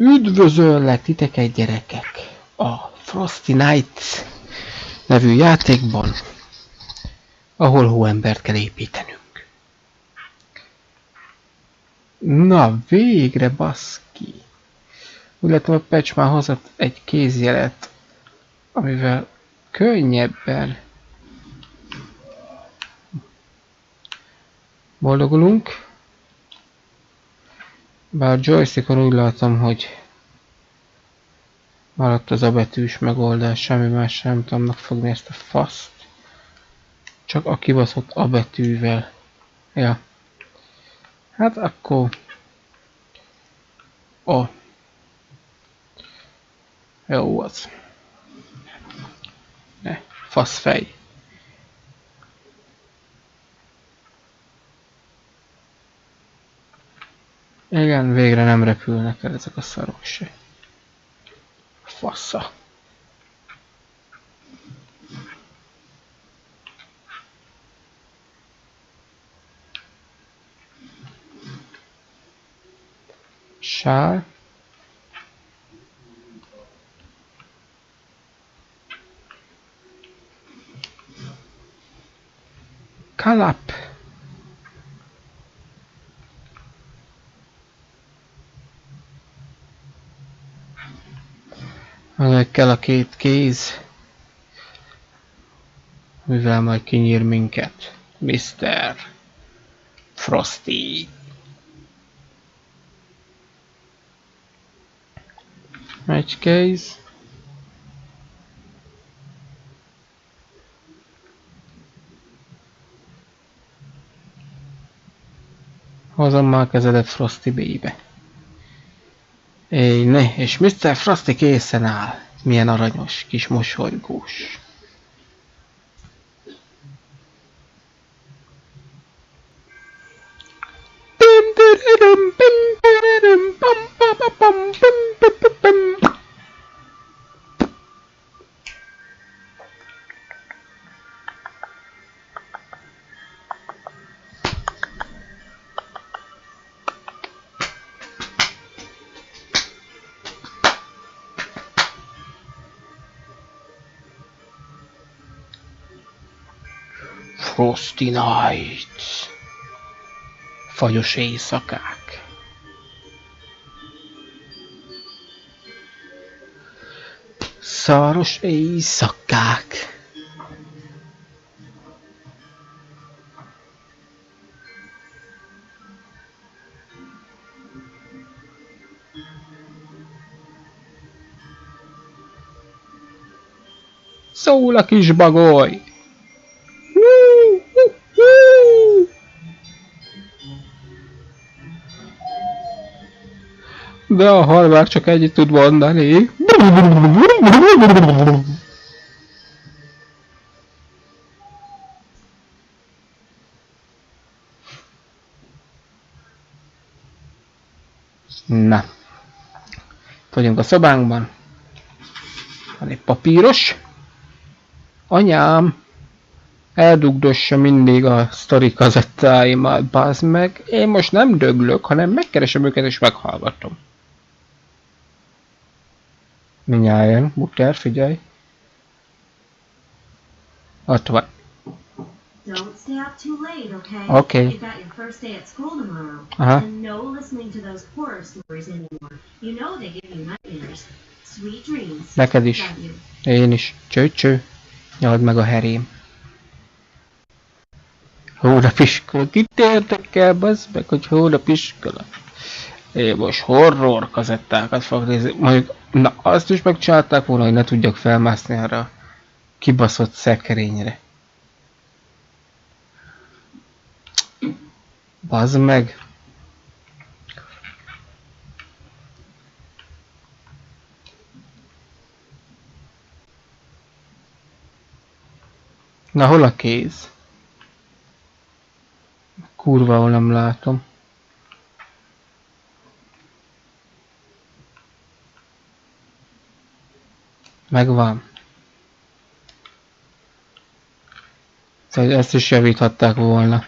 Üdvözöllek titeket, gyerekek, a Frosty Nights nevű játékban, ahol hóembert kell építenünk. Na, végre, baszki! Úgy látom, a patch már hozott egy kézjelet, amivel könnyebben boldogulunk. Bár a joystickon úgy látom, hogy maradt az abetűs megoldás, semmi más sem tudom megfogni ezt a faszt. Csak a kibaszott abetűvel. Ja. Hát akkor... Jó az. Ne, faszfej. Igen, végre nem repülnek el ezek a szarok se. Fassa. Sár. Kalap. Meg kell a két kéz, mivel majd kinyír minket, Mr. Frosty. Egy kéz. Hozom már kezedet, Frosty baby. Éj, ne, és Mr. Frosty készen áll. Milyen aranyos, kis mosolygós. Frosty Nights. Fagyos éjszakák. Szaros éjszakák. Szól a kis bagoly. De a halvák csak egyet tud mondani. Na. Vagyunk a szobánkban. Van egy papíros. Anyám eldugdossa mindig a sztori kazettáimat, bazd meg. Én most nem döglök, hanem megkeresem őket és meghallgatom. Mindjárt, Butter, figyelj. Ott van. Don't stay up too late, okay? Okay. You've got your first day at school tomorrow. And no listening to those horror stories anymore. You know they give you nightmares. Sweet dreams. Neked is. Én is. Cső. Nyald meg a herém. Hónapiskola. Kit érdekel, bazd meg, hogy hónapiskola. Én most horror kazettákat fogok nézni. Mondjuk, na azt is megcsinálták volna, hogy ne tudjak felmászni arra a kibaszott szekrényre. Bazd meg. Na hol a kéz? Kurva, hol nem látom. Megvan. Ezt is javíthatták volna.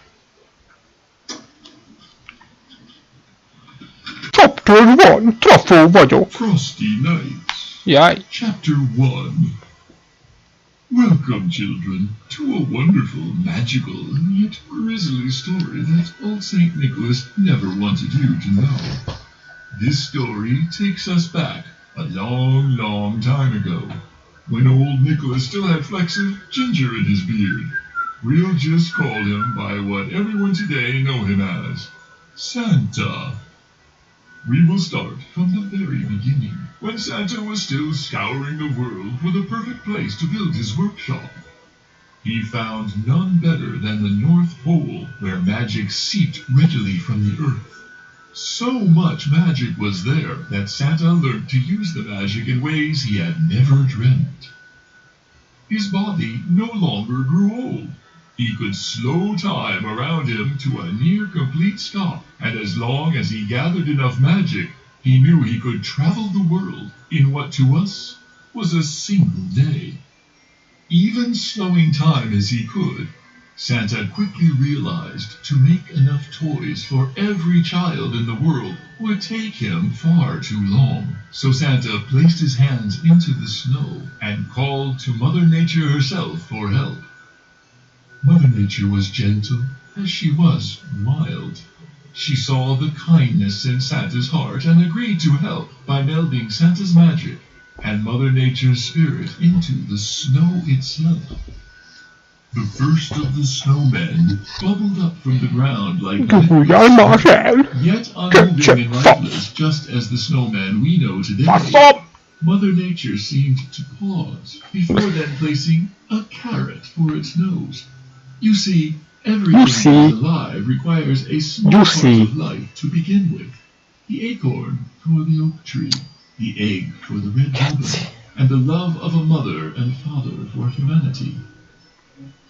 Chapter 1! van, trafó vagyok. Frosty Nights. Jaj. Chapter 1. Welcome, children, to a wonderful, magical, yet grizzly story that old St. Nicholas never wanted you to know. This story takes us back a long, long time ago, when old Nicholas still had flecks of ginger in his beard. We'll just call him by what everyone today know him as, Santa. We will start from the very beginning, when Santa was still scouring the world for the perfect place to build his workshop. He found none better than the North Pole, where magic seeped readily from the earth. So much magic was there that Santa learned to use the magic in ways he had never dreamt. His body no longer grew old. He could slow time around him to a near-complete stop, and as long as he gathered enough magic, he knew he could travel the world in what to us was a single day. Even slowing time as he could, Santa quickly realized to make enough toys for every child in the world would take him far too long. So Santa placed his hands into the snow and called to Mother Nature herself for help. Mother Nature was gentle as she was wild. She saw the kindness in Santa's heart and agreed to help by melding Santa's magic and Mother Nature's spirit into the snow itself. The first of the snowmen bubbled up from the ground like yet unmoving and lifeless, just as the snowman we know today. Mother Nature seemed to pause before then placing a carrot for its nose. You see, everything that is alive requires a small part of life to begin with. The acorn for the oak tree, the egg for the red robin, and the love of a mother and father for humanity.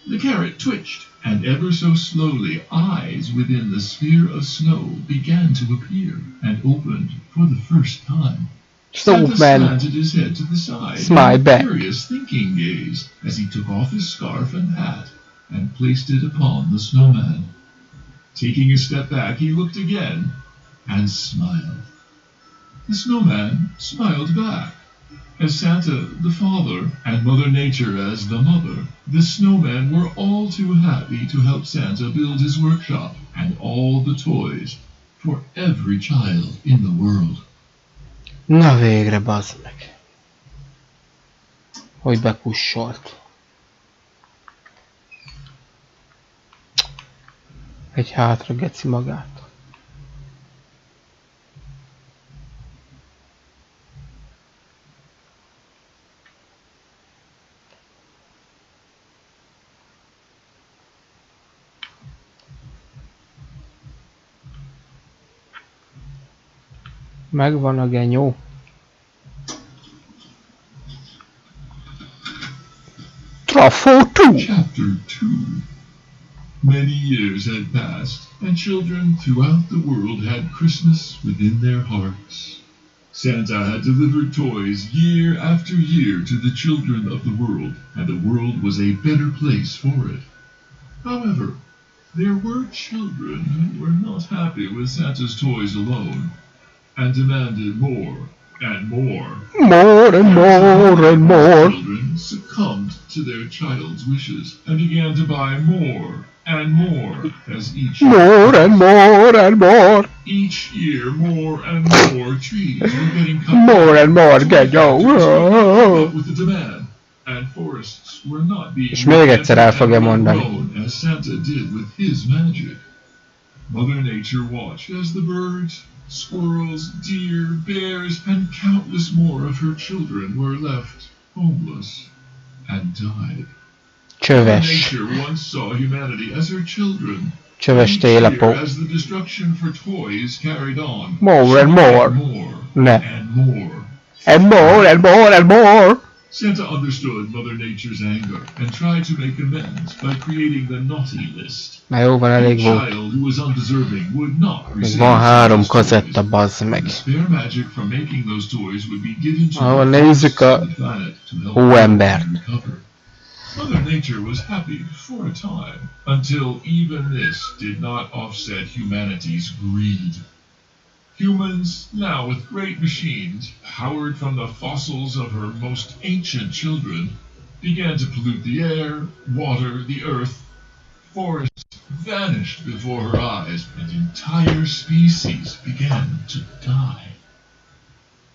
The carrot twitched, and ever so slowly eyes within the sphere of snow began to appear and opened for the first time. Santa slanted his head to the side in a curious thinking gaze as he took off his scarf and hat and placed it upon the snowman. Taking a step back, he looked again and smiled. The snowman smiled back. As Santa, the father, and Mother Nature as the mother, the snowmen were all too happy to help Santa build his workshop and all the toys for every child in the world. Na végre, bazd meg. Hogy bekussolt. Egy hátra geci magát. Megvan a genyó. Trafó 2. Chapter 2. Many years had passed, and children throughout the world had Christmas within their hearts. Santa had delivered toys year after year to the children of the world, and the world was a better place for it. However, there were children who were not happy with Santa's toys alone, and demanded more and more. More and more and more. Children succumbed to their child's wishes and began to buy more and more as each more and more and more. Each year, more and more trees were getting cut. More and more genyó. With the demand, and forests were not being És még egyszer el fogja mondani. as Santa did with his magic. Mother Nature watched as the birds, squirrels, deer, bears, and countless more of her children were left homeless and died. Csöves. Nature once saw humanity as her children. Csöves télapó. As the destruction for toys carried on. More and more. Ne. And more. And more and more and more. Santa understood Mother Nature's anger and tried to make amends by creating the naughty list. Na jó, van, elég volt. Child who was undeserving would not receive. Van 3 kazetta, bazd meg. Spare magic from making those toys would be given to Ahol nézzük a hóembert. Mother Nature was happy for a time, until even this did not offset humanity's greed. Humans, now with great machines, powered from the fossils of her most ancient children, began to pollute the air, water, the earth. Forests vanished before her eyes, and entire species began to die.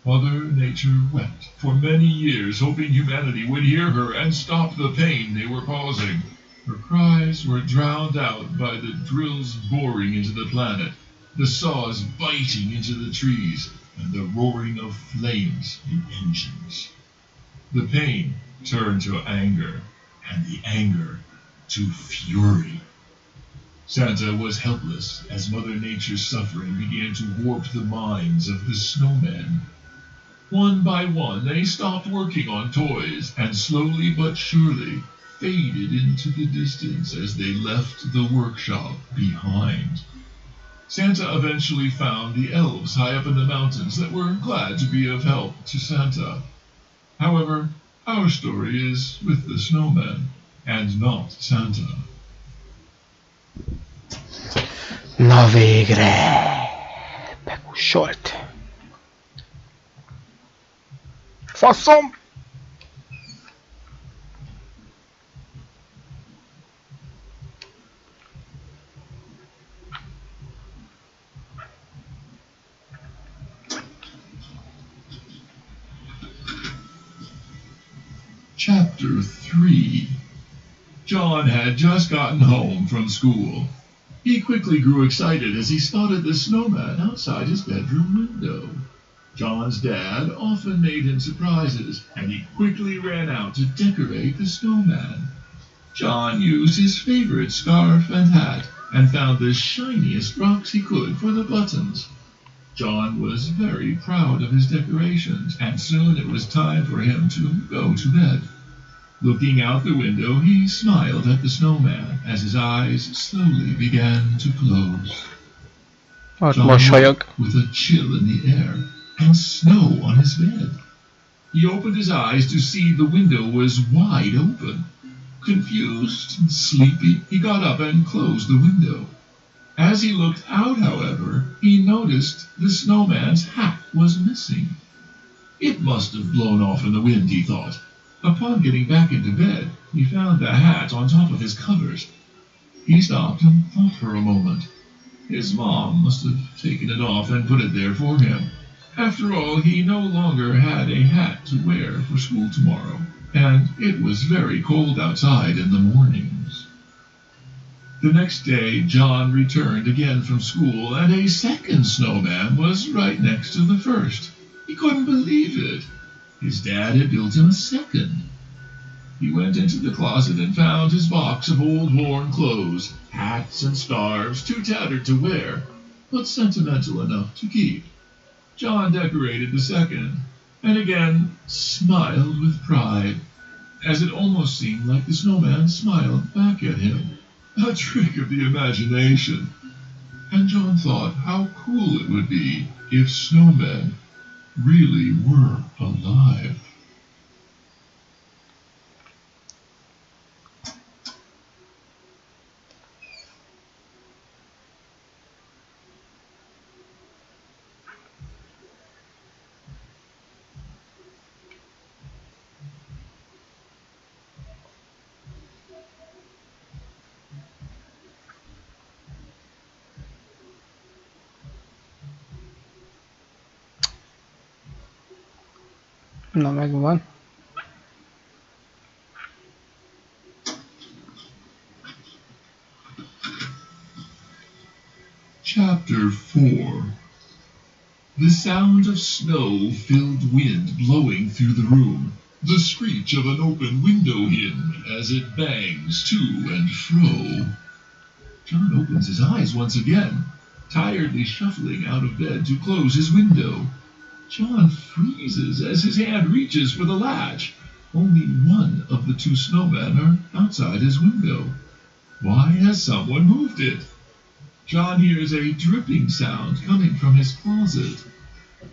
Mother Nature wept for many years, hoping humanity would hear her and stop the pain they were causing. Her cries were drowned out by the drills boring into the planet, the saws biting into the trees, and the roaring of flames in engines. The pain turned to anger, and the anger to fury. Santa was helpless as Mother Nature's suffering began to warp the minds of the snowmen. One by one, they stopped working on toys and slowly but surely faded into the distance as they left the workshop behind. Santa eventually found the elves high up in the mountains that were glad to be of help to Santa. However, our story is with the snowman and not Santa. Na végre! Bekussolt. Faszom! Chapter 3. John had just gotten home from school. He quickly grew excited as he spotted the snowman outside his bedroom window. John's dad often made him surprises, and he quickly ran out to decorate the snowman. John used his favorite scarf and hat and found the shiniest rocks he could for the buttons. John was very proud of his decorations, and soon it was time for him to go to bed. Looking out the window, he smiled at the snowman as his eyes slowly began to close. John woke with a chill in the air and snow on his bed. He opened his eyes to see the window was wide open. Confused and sleepy, he got up and closed the window. As he looked out, however, he noticed the snowman's hat was missing. It must have blown off in the wind, he thought. Upon getting back into bed, he found the hat on top of his covers. He stopped and thought for a moment. His mom must have taken it off and put it there for him. After all, he no longer had a hat to wear for school tomorrow, and it was very cold outside in the mornings. The next day, John returned again from school, and a second snowman was right next to the first. He couldn't believe it. His dad had built him a second. He went into the closet and found his box of old worn clothes, hats and scarves, too tattered to wear, but sentimental enough to keep. John decorated the second, and again smiled with pride, as it almost seemed like the snowman smiled back at him. A trick of the imagination. And John thought how cool it would be if snowmen really were alive. Na, megvan. Chapter 4. The sound of snow-filled wind blowing through the room, the screech of an open window hinge as it bangs to and fro. John opens his eyes once again, tiredly shuffling out of bed to close his window. John freezes as his hand reaches for the latch. Only one of the two snowmen are outside his window. Why has someone moved it? John hears a dripping sound coming from his closet.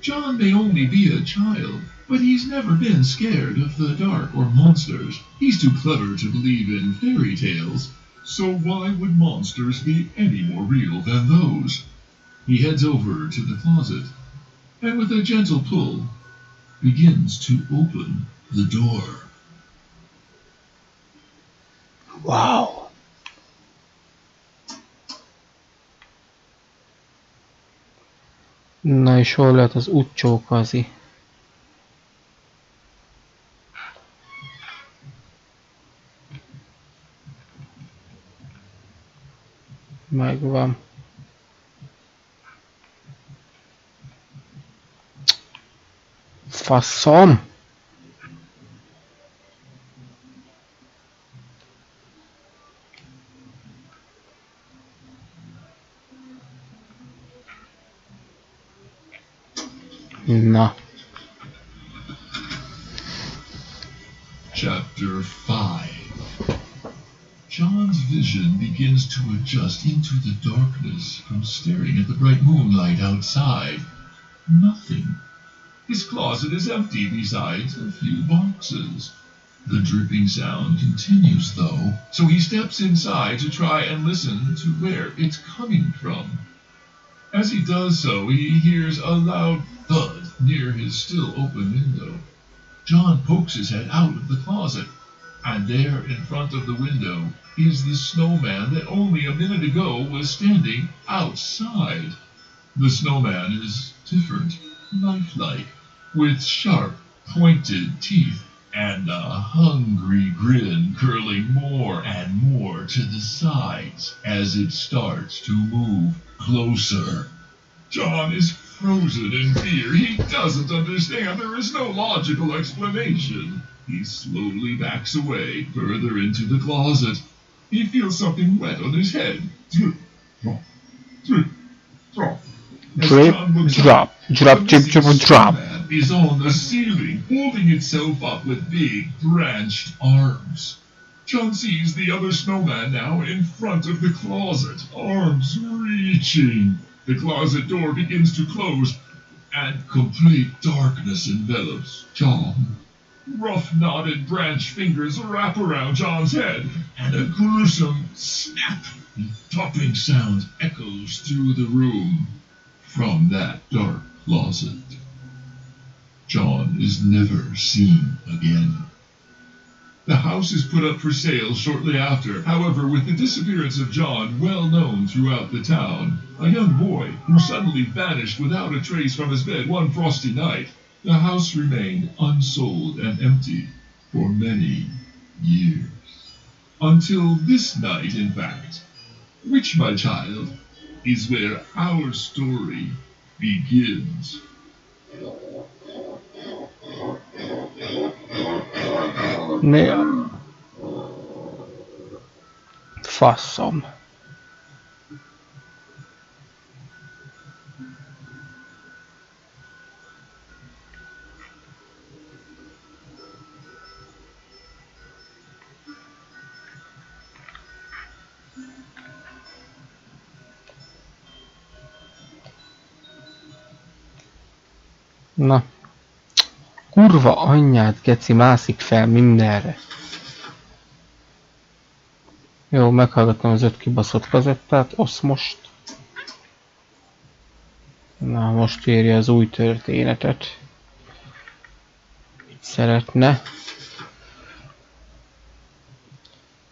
John may only be a child, but he's never been scared of the dark or monsters. He's too clever to believe in fairy tales. So why would monsters be any more real than those? He heads over to the closet and with a gentle pull begins to open the door. Wow. Na és hol lehet az utcsókazi? Megvan. Faszom! Na. Chapter 5. John's vision begins to adjust into the darkness from staring at the bright moonlight outside. Nothing. His closet is empty besides a few boxes. The dripping sound continues though, so he steps inside to try and listen to where it's coming from. As he does so, he hears a loud thud near his still open window. John pokes his head out of the closet, and there in front of the window is the snowman that only a minute ago was standing outside. The snowman is different, lifelike, with sharp, pointed teeth and a hungry grin curling more and more to the sides as it starts to move closer. John is frozen in fear. He doesn't understand. There is no logical explanation. He slowly backs away further into the closet. He feels something wet on his head. Drip, drop, drip, drop. Drip, drop, drop, drip, drip, drop. Is on the ceiling, holding itself up with big, branched arms. John sees the other snowman now in front of the closet, arms reaching. The closet door begins to close, and complete darkness envelops John. Rough, knotted branch fingers wrap around John's head, and a gruesome snap and topping sound echoes through the room from that dark closet. John is never seen again. The house is put up for sale shortly after. However, with the disappearance of John well known throughout the town, a young boy who suddenly vanished without a trace from his bed one frosty night, the house remained unsold and empty for many years. Until this night, in fact, which, my child, is where our story begins. Ne. Faszom. Na. Kurva anyját, geci, mászik fel mindenre. Jó, meghallgattam az 5 kibaszott kazettát, osz most. Na, most írja az új történetet. Mit szeretne?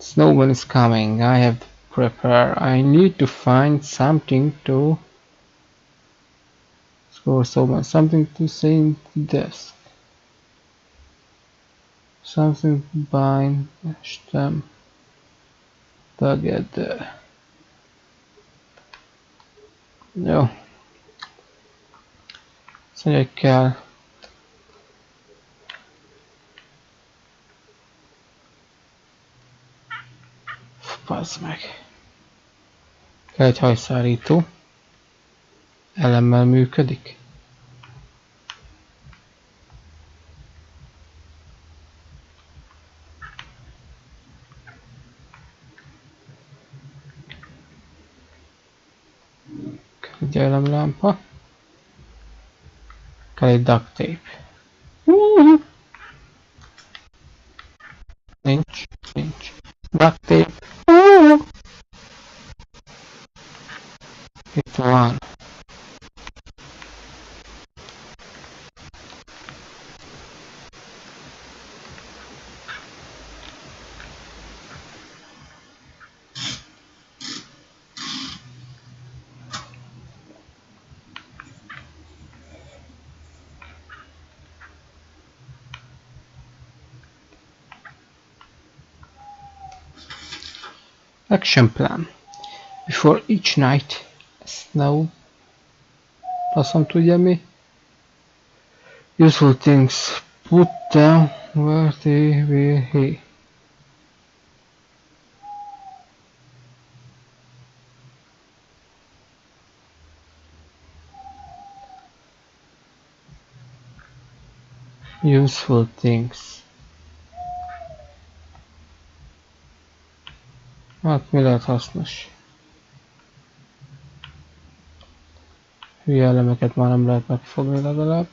Snowman is coming, I have to prepare. I need to find something to... Score someone, something to say in the desk. Something to bind them together. Jó. Szóval kell. Bazd meg. Kell egy hajszárító. Elemmel működik. Egy elemlámpa. Kell egy duct tape. Nincs. Duct tape. Itt van. Action plan. Before each night, snow. Faszom tudja mi. Useful things. Put them where they will be. Useful things. Hát mi lehet hasznos? Hülye elemeket már nem lehet megfogni legalább.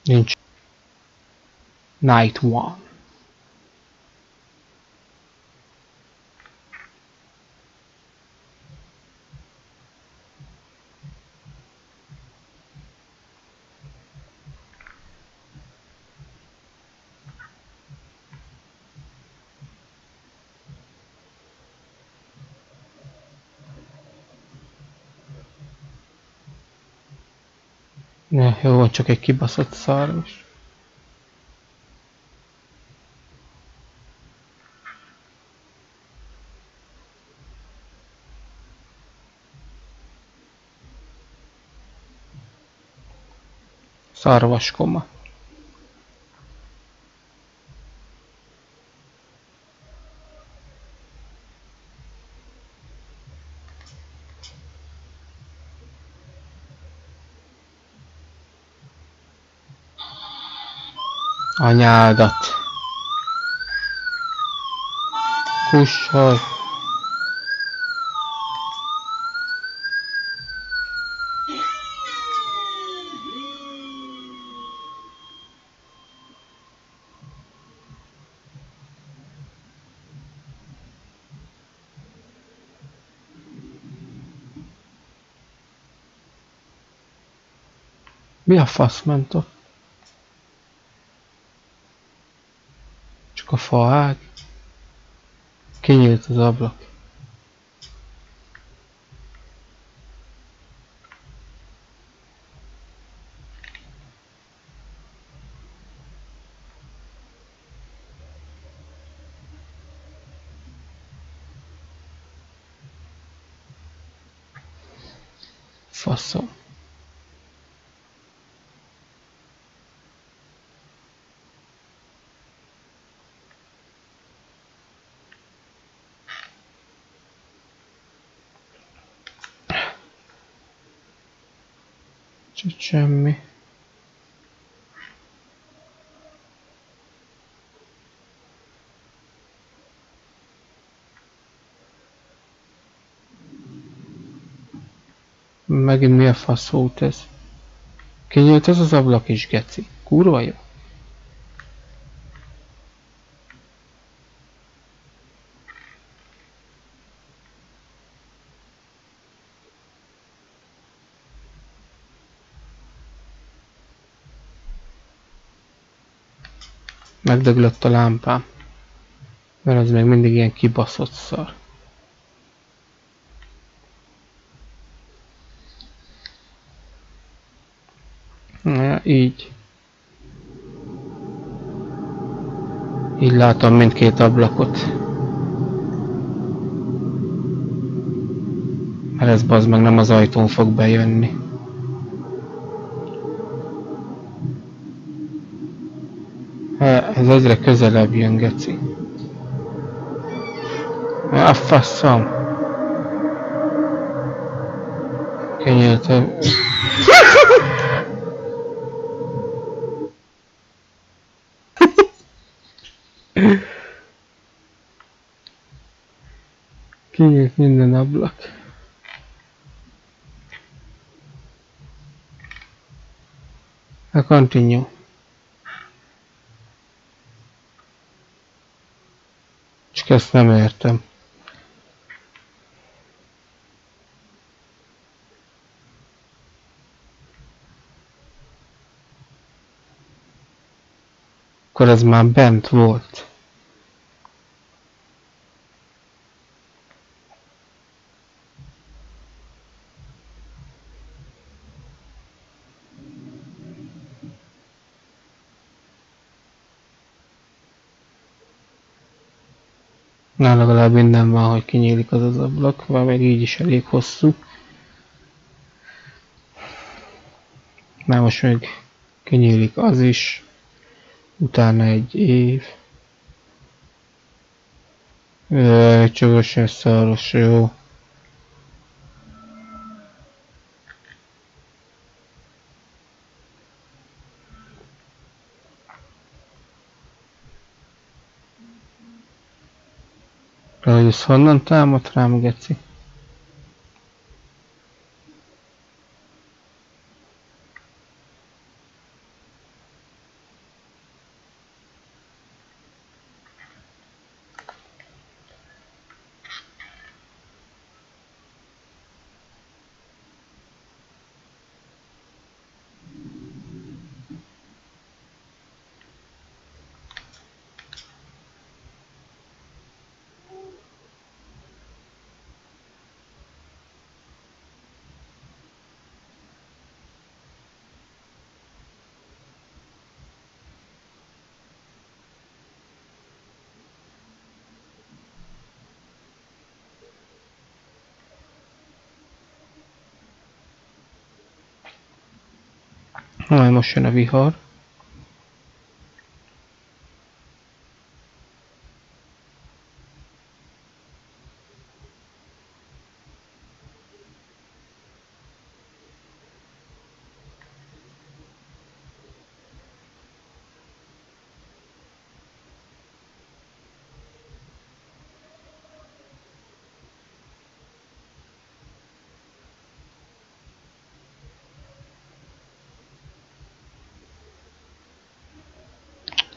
Nincs. Night one. Ne, jó van, csak egy kibaszott szar is. Szarvaskoma. Anyádat. Kussol. Mi a fasz ment ott? Csak a faág? Kinyílt az ablak. Faszom. Csak semmi. Megint mi a fasz volt ez? Kinyílt ez az ablak is, geci. Kurva jó. Megdöglött a lámpám. Mert az még mindig ilyen kibaszott szar. Ja, így. Így látom mindkét ablakot. Mert ez bazd meg nem az ajtón fog bejönni. Ez egyre közelebb jön, geci. A faszom. Kinyíltam. Kinyílt minden ablak. Continue. Csak ezt nem értem. Akkor ez már bent volt. Na, legalább minden van, hogy kinyílik az az ablak, mert még így is elég hosszú. Na most még kinyílik az is. Utána egy év. Csövösen szaros, jó. Hogy ez honnan támadt rám, geci? Majd most jön a vihar.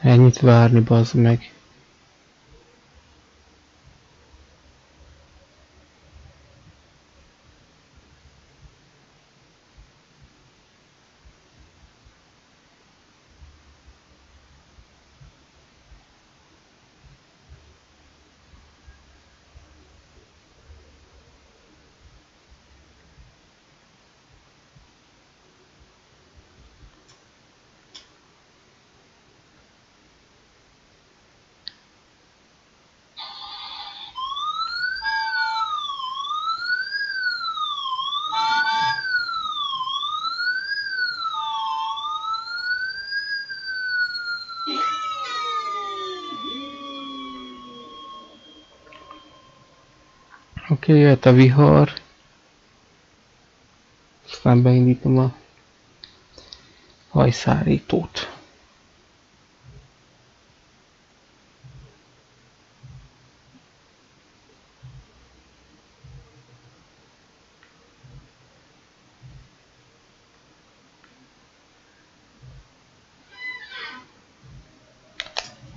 Ennyit várni, bazd meg. Oké, jöhet a vihar. Aztán beindítom a hajszárítót.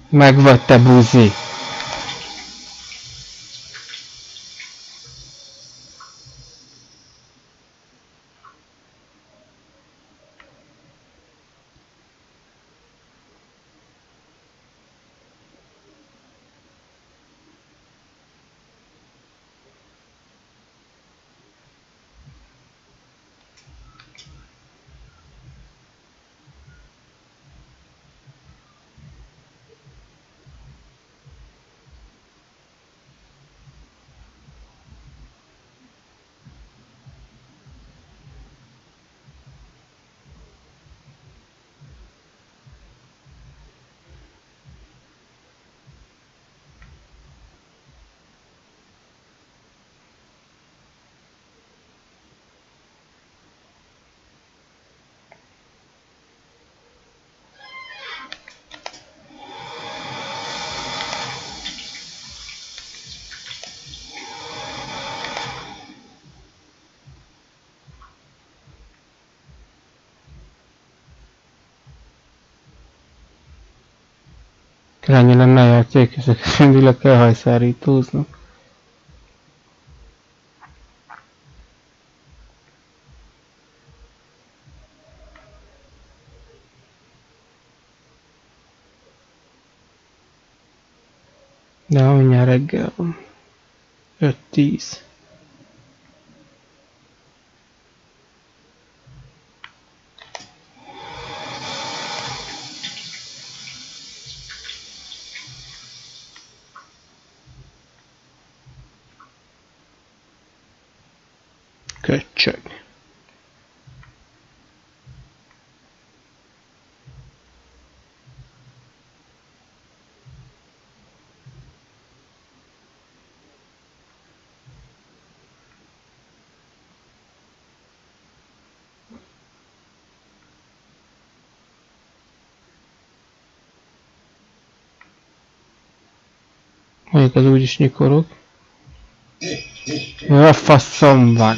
Megvagy, te buzi! Ennyi lenne a játék, ezeket mindig le kell hajszárítóznak. De mindjárt reggel van. 5-10. Köcsög. Mondjuk az úgyis nyikorog. Ja, faszom van.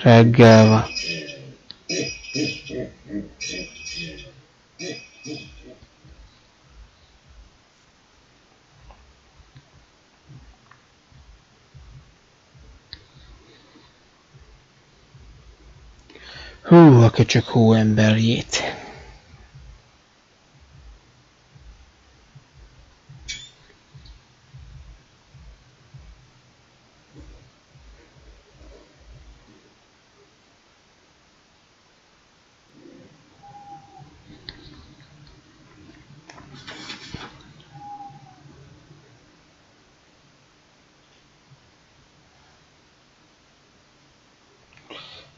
Reggel van. Hú, a köcsög hóemberjét.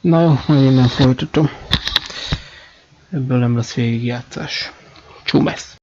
Na jó, majd innen folytatom. Ebből nem lesz végigjátszás. Csumesz!